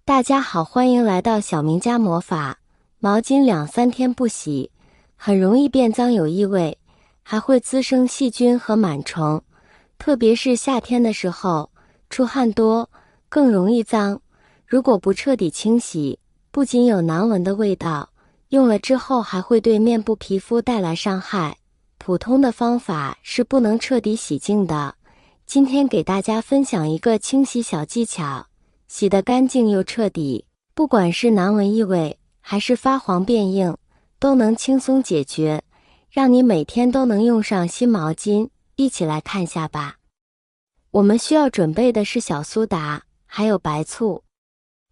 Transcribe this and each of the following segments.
大家好，欢迎来到小明家魔法。毛巾2-3天不洗，很容易变脏有异味，还会滋生细菌和螨虫。特别是夏天的时候，出汗多，更容易脏。如果不彻底清洗，不仅有难闻的味道，用了之后还会对面部皮肤带来伤害。普通的方法是不能彻底洗净的。今天给大家分享一个清洗小技巧。洗得干净又彻底，不管是难闻异味还是发黄变硬，都能轻松解决，让你每天都能用上新毛巾。一起来看下吧。我们需要准备的是小苏打，还有白醋。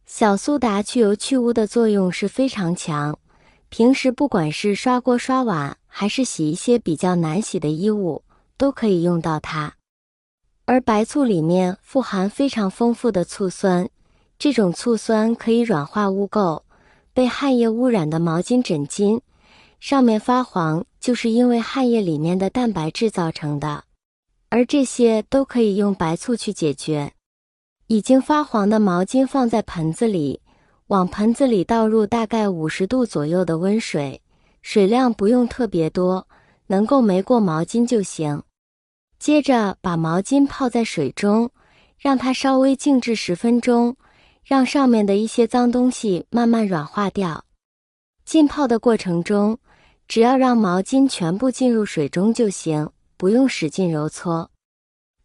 小苏打去油去污的作用是非常强，平时不管是刷锅刷碗，还是洗一些比较难洗的衣物，都可以用到它。而白醋里面富含非常丰富的醋酸，这种醋酸可以软化污垢，被汗液污染的毛巾枕巾上面发黄，就是因为汗液里面的蛋白质造成的，而这些都可以用白醋去解决。已经发黄的毛巾放在盆子里，往盆子里倒入大概50度左右的温水，水量不用特别多，能够没过毛巾就行。接着把毛巾泡在水中，让它稍微静置10分钟，让上面的一些脏东西慢慢软化掉。浸泡的过程中，只要让毛巾全部进入水中就行，不用使劲揉搓。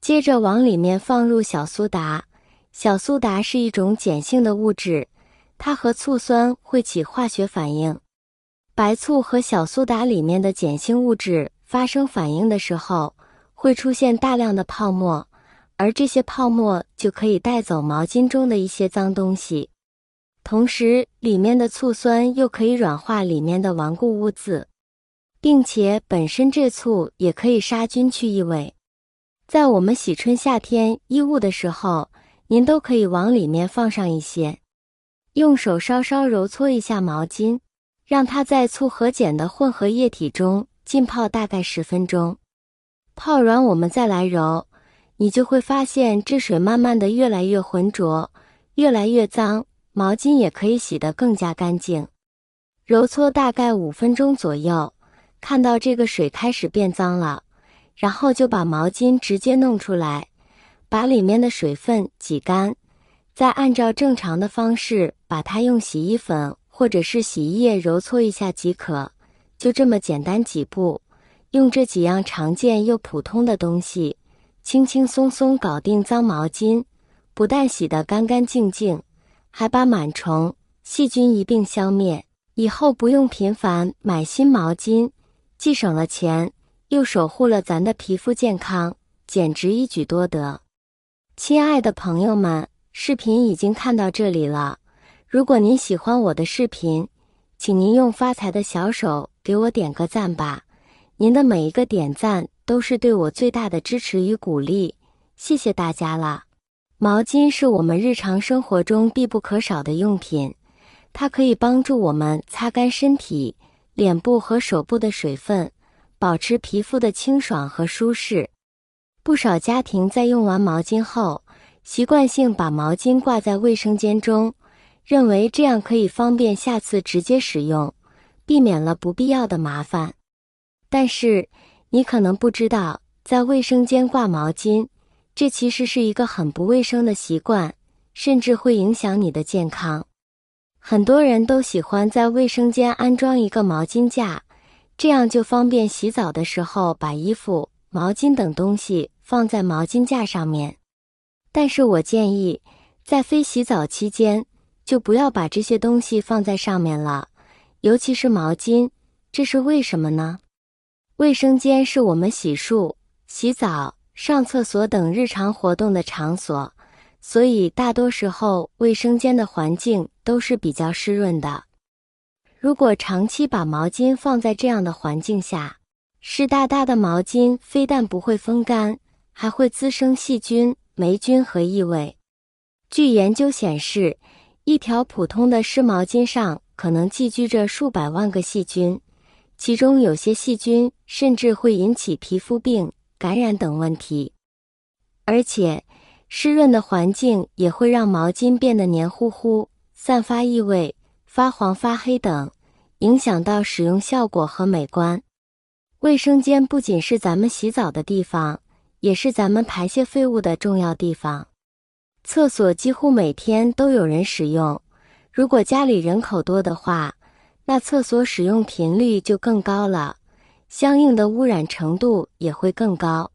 接着往里面放入小苏打。小苏打是一种碱性的物质，它和醋酸会起化学反应。白醋和小苏打里面的碱性物质发生反应的时候，会出现大量的泡沫，而这些泡沫就可以带走毛巾中的一些脏东西。同时，里面的醋酸又可以软化里面的顽固污渍，并且本身这醋也可以杀菌去异味。在我们洗春夏天衣物的时候，您都可以往里面放上一些，用手稍稍揉搓一下毛巾，让它在醋和碱的混合液体中浸泡大概10分钟。泡软我们再来揉，你就会发现这水慢慢的越来越浑浊，越来越脏，毛巾也可以洗得更加干净。揉搓大概5分钟左右，看到这个水开始变脏了，然后就把毛巾直接弄出来，把里面的水分挤干，再按照正常的方式把它用洗衣粉或者是洗衣液揉搓一下即可。就这么简单几步，用这几样常见又普通的东西，轻轻松松搞定脏毛巾，不但洗得干干净净，还把螨虫、细菌一并消灭。以后不用频繁买新毛巾，既省了钱，又守护了咱的皮肤健康，简直一举多得。亲爱的朋友们，视频已经看到这里了，如果您喜欢我的视频，请您用发财的小手给我点个赞吧。您的每一个点赞都是对我最大的支持与鼓励，谢谢大家了。毛巾是我们日常生活中必不可少的用品，它可以帮助我们擦干身体、脸部和手部的水分，保持皮肤的清爽和舒适。不少家庭在用完毛巾后，习惯性把毛巾挂在卫生间中，认为这样可以方便下次直接使用，避免了不必要的麻烦。但是你可能不知道，在卫生间挂毛巾，这其实是一个很不卫生的习惯，甚至会影响你的健康。很多人都喜欢在卫生间安装一个毛巾架，这样就方便洗澡的时候把衣服、毛巾等东西放在毛巾架上面。但是我建议，在非洗澡期间，就不要把这些东西放在上面了，尤其是毛巾。这是为什么呢？卫生间是我们洗漱、洗澡、上厕所等日常活动的场所，所以大多时候卫生间的环境都是比较湿润的。如果长期把毛巾放在这样的环境下，湿哒哒的毛巾非但不会风干，还会滋生细菌、霉菌和异味。据研究显示，一条普通的湿毛巾上可能寄居着数百万个细菌，其中有些细菌甚至会引起皮肤病、感染等问题。而且，湿润的环境也会让毛巾变得黏糊糊，散发异味、发黄发黑等，影响到使用效果和美观。卫生间不仅是咱们洗澡的地方，也是咱们排泄废物的重要地方。厕所几乎每天都有人使用，如果家里人口多的话，那厕所使用频率就更高了，相应的污染程度也会更高。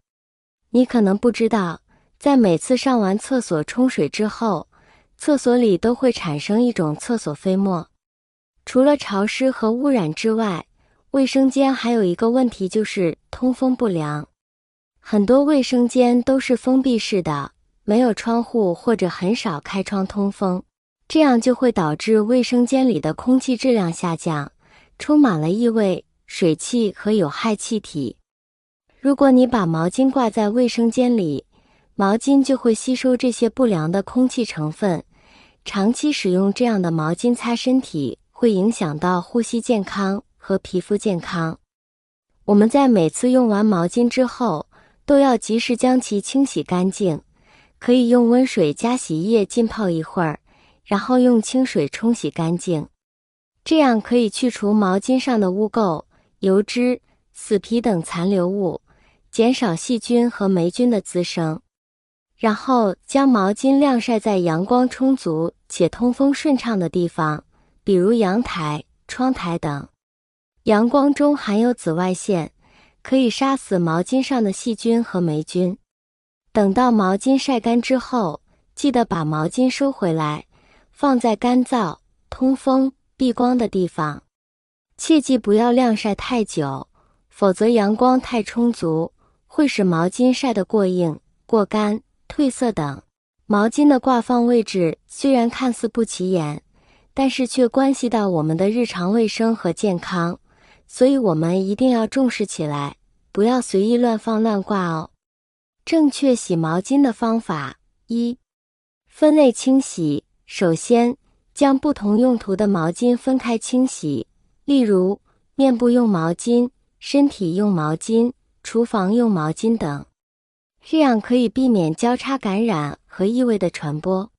你可能不知道，在每次上完厕所冲水之后，厕所里都会产生一种厕所飞沫。除了潮湿和污染之外，卫生间还有一个问题，就是通风不良。很多卫生间都是封闭式的，没有窗户或者很少开窗通风，这样就会导致卫生间里的空气质量下降，充满了异味、水汽和有害气体。如果你把毛巾挂在卫生间里，毛巾就会吸收这些不良的空气成分，长期使用这样的毛巾擦身体，会影响到呼吸健康和皮肤健康。我们在每次用完毛巾之后，都要及时将其清洗干净，可以用温水加洗衣液浸泡一会儿，然后用清水冲洗干净。这样可以去除毛巾上的污垢、油脂、死皮等残留物，减少细菌和霉菌的滋生。然后将毛巾晾晒在阳光充足且通风顺畅的地方，比如阳台、窗台等。阳光中含有紫外线，可以杀死毛巾上的细菌和霉菌。等到毛巾晒干之后，记得把毛巾收回来，放在干燥、通风、避光的地方。切记不要晾晒太久，否则阳光太充足，会使毛巾晒得过硬、过干、褪色等。毛巾的挂放位置虽然看似不起眼，但是却关系到我们的日常卫生和健康，所以我们一定要重视起来，不要随意乱放乱挂哦。正确洗毛巾的方法：一、分类清洗。首先，将不同用途的毛巾分开清洗，例如面部用毛巾、身体用毛巾、厨房用毛巾等，这样可以避免交叉感染和异味的传播。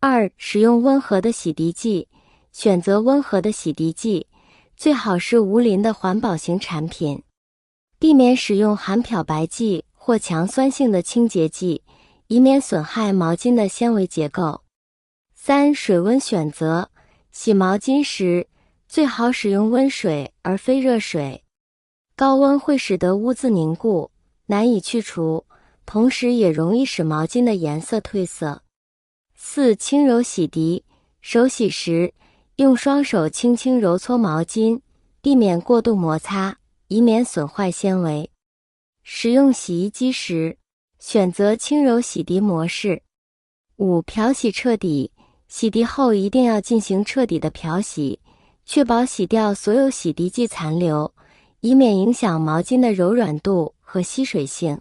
二、使用温和的洗涤剂。选择温和的洗涤剂，最好是无磷的环保型产品，避免使用含漂白剂或强酸性的清洁剂，以免损害毛巾的纤维结构。三、水温选择。洗毛巾时，最好使用温水而非热水。高温会使得污渍凝固，难以去除，同时也容易使毛巾的颜色褪色。四、轻柔洗涤。手洗时，用双手轻轻揉搓毛巾，避免过度摩擦，以免损坏纤维。使用洗衣机时，选择轻柔洗涤模式。五、漂洗彻底。洗涤后一定要进行彻底的漂洗，确保洗掉所有洗涤剂残留，以免影响毛巾的柔软度和吸水性。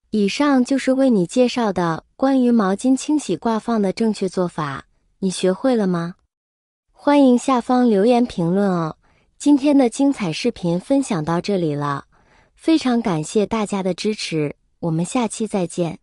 以上就是为你介绍的关于毛巾清洗挂放的正确做法，你学会了吗？欢迎下方留言评论哦。今天的精彩视频分享到这里了，非常感谢大家的支持，我们下期再见。